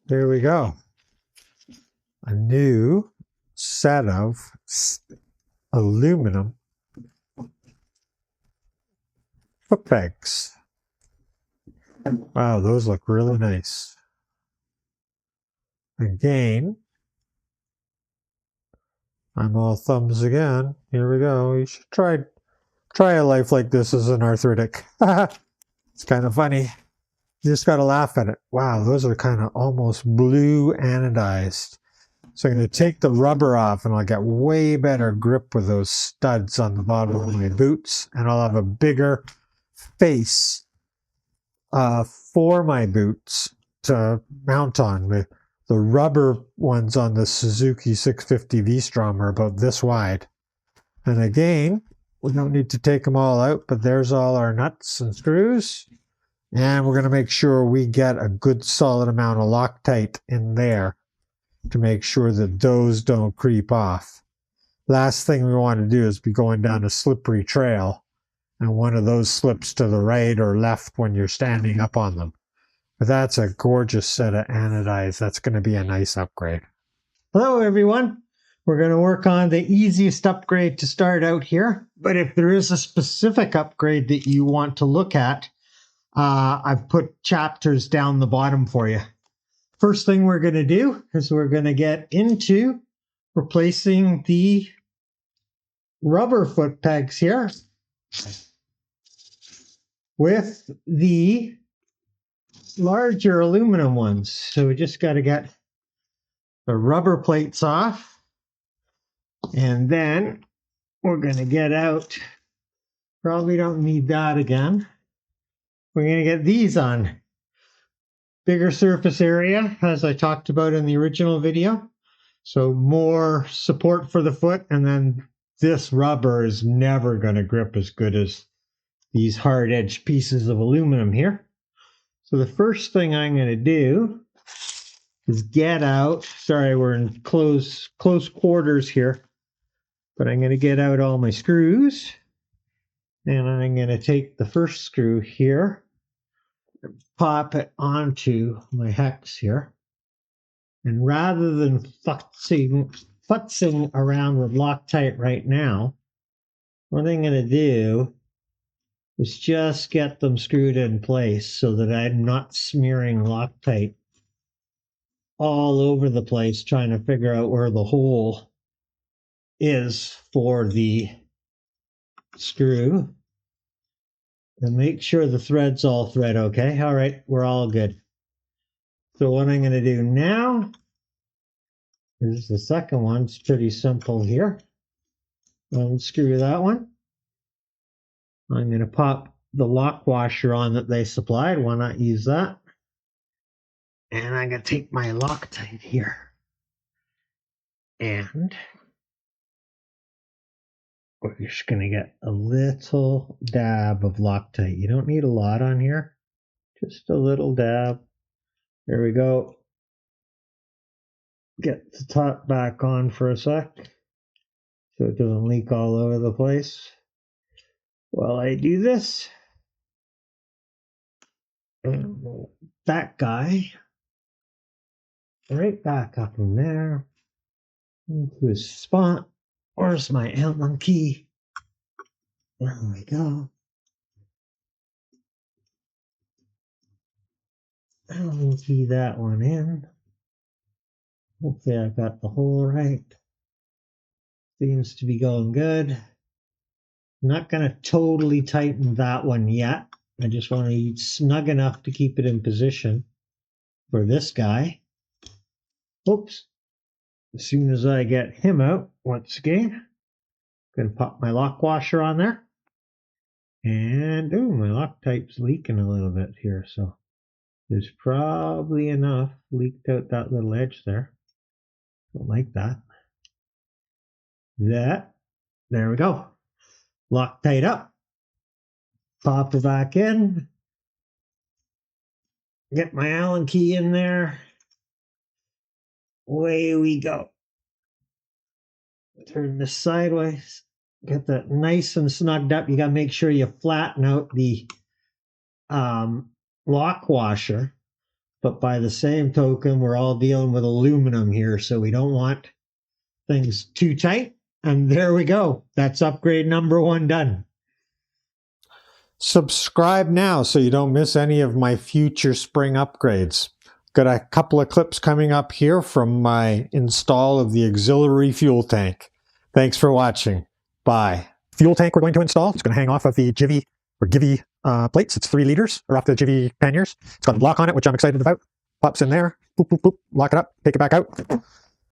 There we go. A new set of aluminum FootPegs. Wow, those look really nice. Again, I'm all thumbs again. Here we go. You should try a life like this as an arthritic. It's kind of funny. You just got to laugh at it. Wow, those are kind of almost blue anodized. So I'm going to take the rubber off and I'll get way better grip with those studs on the bottom of my boots. And I'll have a bigger face for my boots to mount on. The rubber ones on the Suzuki 650 V-Strom are about this wide. And again, we don't need to take them all out, but there's all our nuts and screws. And we're going to make sure we get a good solid amount of Loctite in there to make sure that those don't creep off. Last thing we want to do is be going down a slippery trail and one of those slips to the right or left when you're standing up on them. But that's a gorgeous set of anodized. That's going to be a nice upgrade. Hello, everyone. We're going to work on the easiest upgrade to start out here. But if there is a specific upgrade that you want to look at, I've put chapters down the bottom for you. First thing we're going to do is we're going to get into replacing the rubber foot pegs here with the larger aluminum ones. So we just got to get the rubber plates off, and then we're going to get out, probably don't need that again. We're going to get these on. Bigger surface area, as I talked about in the original video. So more support for the foot, and then this rubber is never going to grip as good as these hard-edged pieces of aluminum here. So the first thing I'm going to do is get out, sorry, we're in close quarters here, but I'm going to get out all my screws, and I'm going to take the first screw here, pop it onto my hex here, and rather than futzing around with Loctite right now, what I'm going to do is just get them screwed in place so that I'm not smearing Loctite all over the place trying to figure out where the hole is for the screw. And make sure the threads all thread okay. All right, we're all good. So what I'm going to do now is the second one. It's pretty simple here. Unscrew that one. I'm going to pop the lock washer on that they supplied. Why not use that? And I'm going to take my Loctite here. And we're just going to get a little dab of Loctite. You don't need a lot on here. Just a little dab. There we go. Get the top back on for a sec so it doesn't leak all over the place. While I do this, and that guy right back up in there into his spot. Where's my Allen key? There we go. Allen key that one in. Hopefully I got the hole right. Seems to be going good. I'm not going to totally tighten that one yet. I just want to be snug enough to keep it in position for this guy. Oops. As soon as I get him out, once again, I'm going to pop my lock washer on there. And, ooh, my Loctite's leaking a little bit here, so there's probably enough leaked out that little edge there. Don't like that. There we go. Loctite up. Pop it back in. Get my Allen key in there. Away we go. Turn this sideways. Get that nice and snugged up. You got to make sure you flatten out the lock washer But by the same token, we're all dealing with aluminum here, so we don't want things too tight. And there we go. That's upgrade number 1 done. Subscribe now so you don't miss any of my future spring upgrades. Got a couple of clips coming up here from my install of the auxiliary fuel tank. Thanks for watching. Bye. Fuel tank we're going to install. It's going to hang off of the Givy plates. It's 3 liters, or off the Givy panniers. It's got a lock on it, which I'm excited about. Pops in there. Boop, boop, boop. Lock it up. Take it back out.